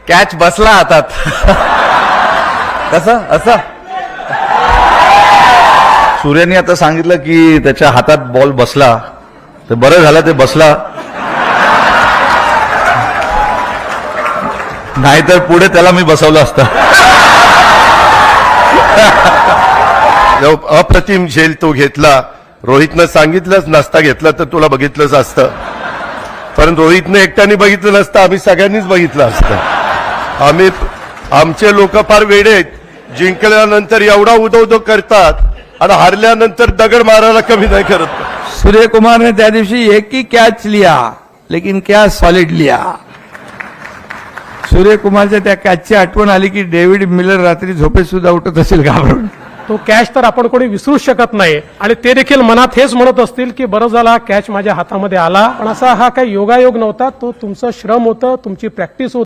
Catch बसला हातात. कसं असं सूर्याने आता सांगितलं की त्याच्या हातात बॉल बसला, तर बरं झालं ते बसला, नाहीतर पुढे त्याला मी बसवलं असतं. अप्रतिम झेल तो घेतला. रोहितनं सांगितलंच नसता घेतलं तर तुला बघितलंच असतं, पण रोहितने एकट्याने बघितलं नसतं, आम्ही सगळ्यांनीच बघितलं असतं. आमचे लोक फार वेडे आहेत, जिंकल्यानंतर एवढा उदो करतात आणि हारल्यानंतर दगड मारायला कमी नाही करत. सूर्य कुमार ने त्या दिवशी एक ही कैच लिया, लेकिन क्या सॉलिड लिया. सूर्य कुमारच्या त्या कॅचची आठवण आली की डेव्हिड मिलर रात्री झोपेत सुद्धा उठत असेल घाबरून. तो कॅच तर आपण कोणी विसरूच शकत नाही आणि ते देखील मनात हेच म्हणत असतील की बरं झाला कॅच माझ्या हातामध्ये आला. पण असा हा काही योगायोग नव्हता, तो तुमचं श्रम होतं, तुमची प्रॅक्टिस होती.